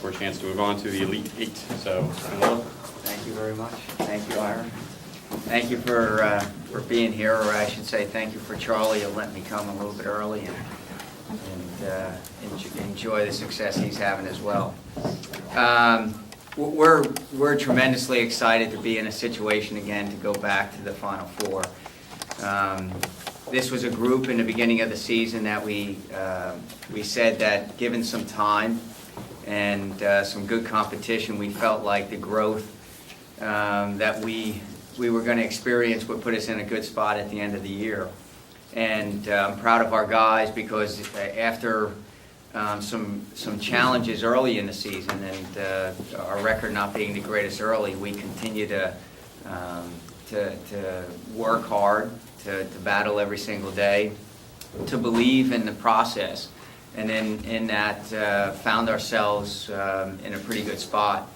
for a chance to move on to the Elite Eight. So, Lolla. Thank you very much. Thank you, Ira. Thank you for being here, or I should say thank you for Charlie. You'll let me come a little bit early and enjoy the success he's having as well. We're tremendously excited to be in a situation again to go back to the Final Four. This was a group in the beginning of the season that we said that given some time and some good competition, we felt like the growth that we were going to experience would put us in a good spot at the end of the year. And I'm proud of our guys because after some challenges early in the season and our record not being the greatest early, we continue to work hard, to battle every single day, to believe in the process, and then in that found ourselves in a pretty good spot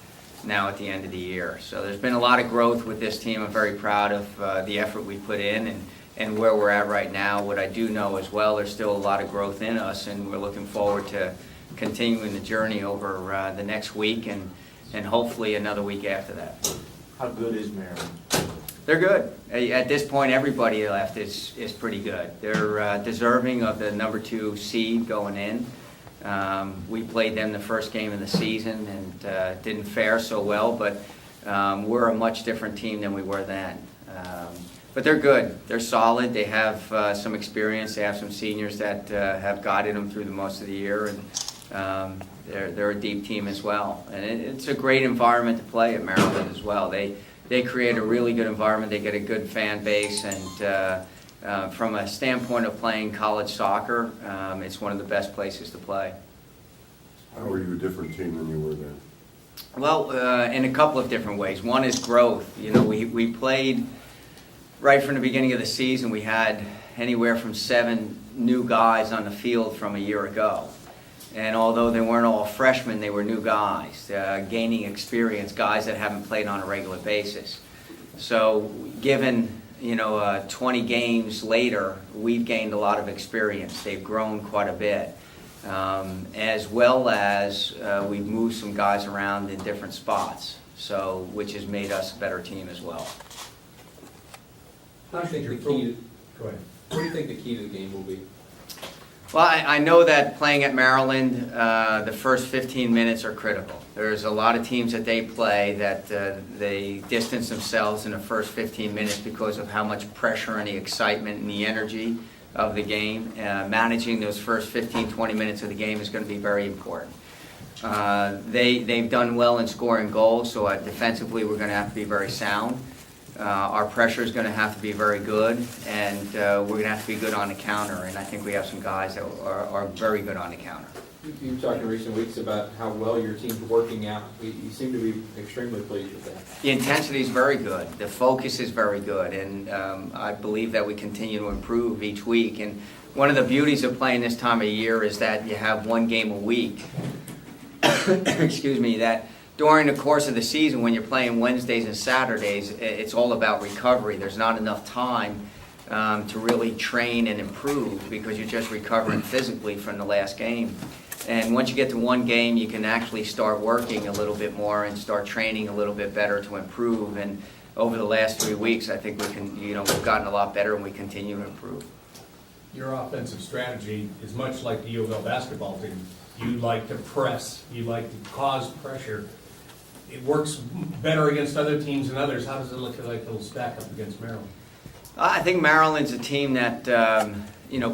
now at the end of the year. So there's been a lot of growth with this team. I'm very proud of the effort we put in and where we're at right now. What I do know as well, there's still a lot of growth in us, and we're looking forward to continuing the journey over the next week and hopefully another week after that. How good is Maryland? They're good. At this point, everybody left is pretty good. They're deserving of the number 2 seed going in. We played them the first game of the season and didn't fare so well, but we're a much different team than we were then. But they're good. They're solid. They have some experience. They have some seniors that have guided them through the most of the year, and they're a deep team as well. And it's a great environment to play at Maryland as well. They create a really good environment. They get a good fan base, and from a standpoint of playing college soccer, it's one of the best places to play. How are you a different team than you were then? Well, in a couple of different ways. One is growth. You know, we played right from the beginning of the season. We had anywhere from 7 new guys on the field from a year ago. And although they weren't all freshmen, they were new guys, gaining experience, guys that haven't played on a regular basis. So given, 20 games later, we've gained a lot of experience. They've grown quite a bit. As well as we've moved some guys around in different spots, which has made us a better team as well. What do you think the key to, go ahead. What do you think the key to the game will be? Well, I know that playing at Maryland, the first 15 minutes are critical. There's a lot of teams that they play that they distance themselves in the first 15 minutes because of how much pressure and the excitement and the energy of the game. Managing those first 15, 20 minutes of the game is going to be very important. They've done well in scoring goals, so defensively we're going to have to be very sound. Our pressure is going to have to be very good, and we're going to have to be good on the counter, and I think we have some guys that are very good on the counter. You've talked in recent weeks about how well your team's working out. You seem to be extremely pleased with that. The intensity is very good. The focus is very good, and I believe that we continue to improve each week. And one of the beauties of playing this time of year is that you have 1 game a week. Excuse me, that during the course of the season, when you're playing Wednesdays and Saturdays, it's all about recovery. There's not enough time to really train and improve because you're just recovering physically from the last game. And once you get to 1 game, you can actually start working a little bit more and start training a little bit better to improve. And over the last 3 weeks, I think we've gotten a lot better, and we continue to improve. Your offensive strategy is much like the U of L basketball team. You like to press. You like to cause pressure. It works better against other teams than others. How does it look like it'll stack up against Maryland? I think Maryland's a team that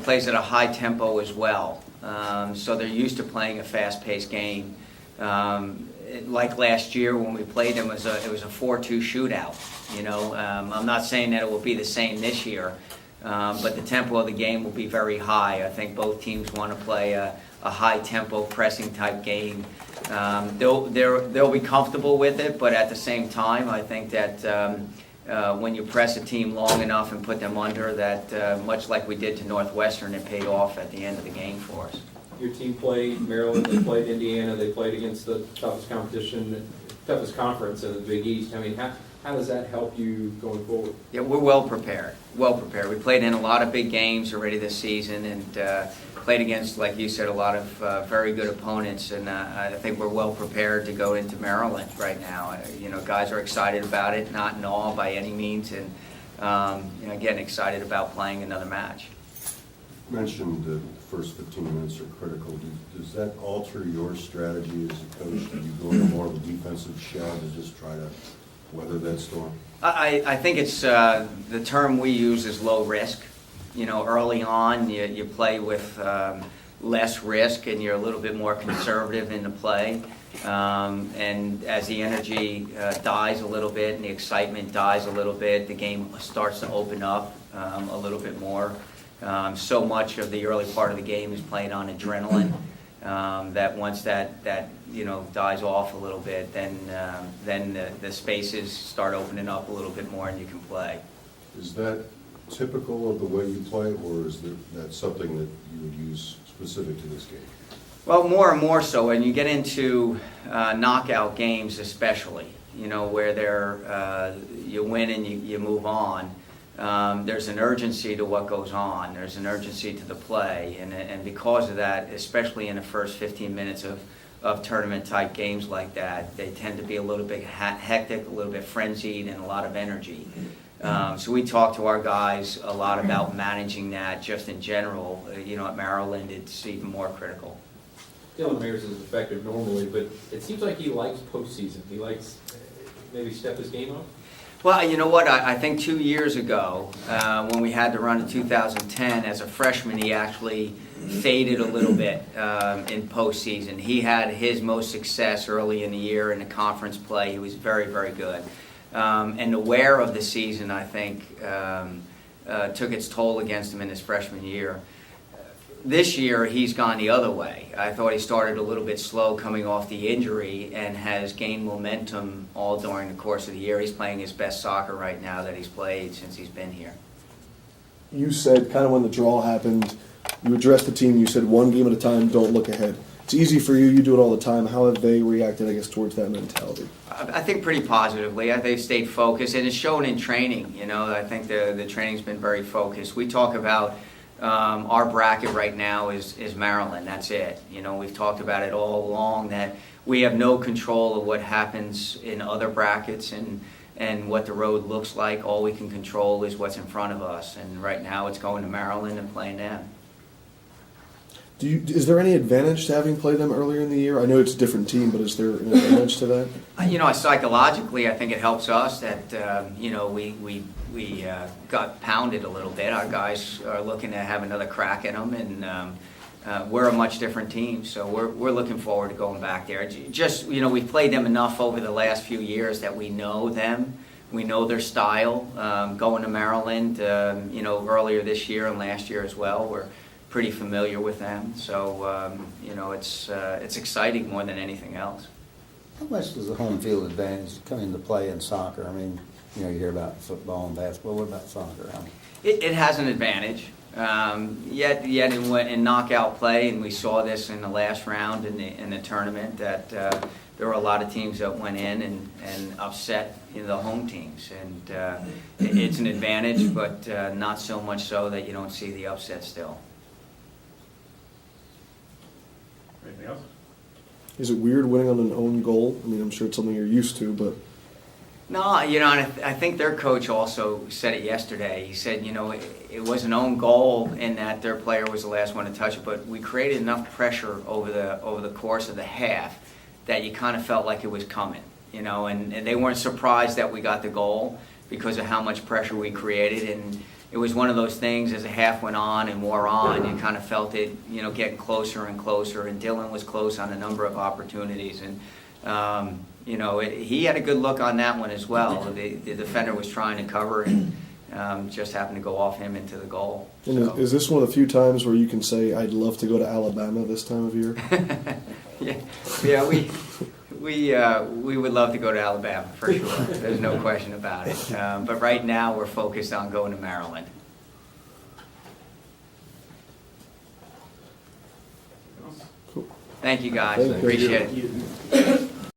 plays at a high tempo as well. So they're used to playing a fast-paced game. Like last year when we played them, it was a 4-2 shootout. I'm not saying that it will be the same this year, but the tempo of the game will be very high. I think both teams want to play a high-tempo pressing type game. They'll be comfortable with it, but at the same time, I think that when you press a team long enough and put them under, that much like we did to Northwestern, it paid off at the end of the game for us. Your team played Maryland, they played Indiana, they played against the toughest competition, toughest conference in the Big East. I mean, How does that help you going forward? Yeah, we're well prepared, well prepared. We played in a lot of big games already this season and played against, like you said, a lot of very good opponents, and I think we're well prepared to go into Maryland right now. Guys are excited about it, not in awe by any means, and getting excited about playing another match. You mentioned the first 15 minutes are critical. Does that alter your strategy as a coach? Do you go into more of a defensive shell to just try to weather that storm? I think it's the term we use is low risk. Early on, you play with less risk and you're a little bit more conservative in the play. And as the energy dies a little bit and the excitement dies a little bit, the game starts to open up a little bit more. So much of the early part of the game is played on adrenaline that once that dies off a little bit, then the spaces start opening up a little bit more and you can play. Is that typical of the way you play, or is that something that you would use specific to this game? Well, more and more so when you get into knockout games, especially, where you win and you move on. There's an urgency to what goes on. There's an urgency to the play, and because of that, especially in the first 15 minutes of tournament-type games like that, they tend to be a little bit hectic, a little bit frenzied, and a lot of energy. So we talk to our guys a lot about managing that just in general. At Maryland, it's even more critical. Dylan Mears is effective normally, but it seems like he likes postseason. He likes maybe step his game up. Well, you know what? I think 2 years ago, when we had to run in 2010, as a freshman, he actually faded a little bit in postseason. He had his most success early in the year in the conference play. He was very, very good. And the wear of the season, I think, took its toll against him in his freshman year. This year, he's gone the other way. I thought he started a little bit slow coming off the injury and has gained momentum all during the course of the year. He's playing his best soccer right now that he's played since he's been here. You said kind of when the draw happened, you addressed the team, you said one game at a time, don't look ahead. It's easy for you, you do it all the time. How have they reacted, I guess, towards that mentality? I think pretty positively. They've stayed focused, and it's shown in training. I think the training's been very focused. We talk about our bracket right now is Maryland. That's it. We've talked about it all along that we have no control of what happens in other brackets and what the road looks like. All we can control is what's in front of us. And right now it's going to Maryland and playing them. Is there any advantage to having played them earlier in the year? I know it's a different team, but is there an advantage to that? Psychologically, I think it helps us that we got pounded a little bit. Our guys are looking to have another crack at them, and we're a much different team. So we're looking forward to going back there. Just we've played them enough over the last few years that we know them. We know their style. Going to Maryland, earlier this year and last year as well, we're pretty familiar with them, so it's exciting more than anything else. How much does the home field advantage come into play in soccer? I mean, you hear about football and basketball. What about soccer? It has an advantage. Yet in knockout play, and we saw this in the last round in the tournament, that there were a lot of teams that went in and upset the home teams, and it's an advantage, but not so much so that you don't see the upset still. Anything else? Is it weird winning on an own goal? I mean, I'm sure it's something you're used to, but... No, and I think their coach also said it yesterday. He said, it was an own goal in that their player was the last one to touch it, but we created enough pressure over the course of the half that you kind of felt like it was coming, and they weren't surprised that we got the goal because of how much pressure we created, and it was one of those things as the half went on and wore on, you kind of felt it, getting closer and closer, and Dylan was close on a number of opportunities, and he had a good look on that one as well. The defender was trying to cover and just happened to go off him into the goal. And So. is this one of the few times where you can say, I'd love to go to Alabama this time of year? Yeah, we would love to go to Alabama, for sure. There's no question about it. But right now, we're focused on going to Maryland. Cool. Thank you, guys. Thank you. Appreciate it.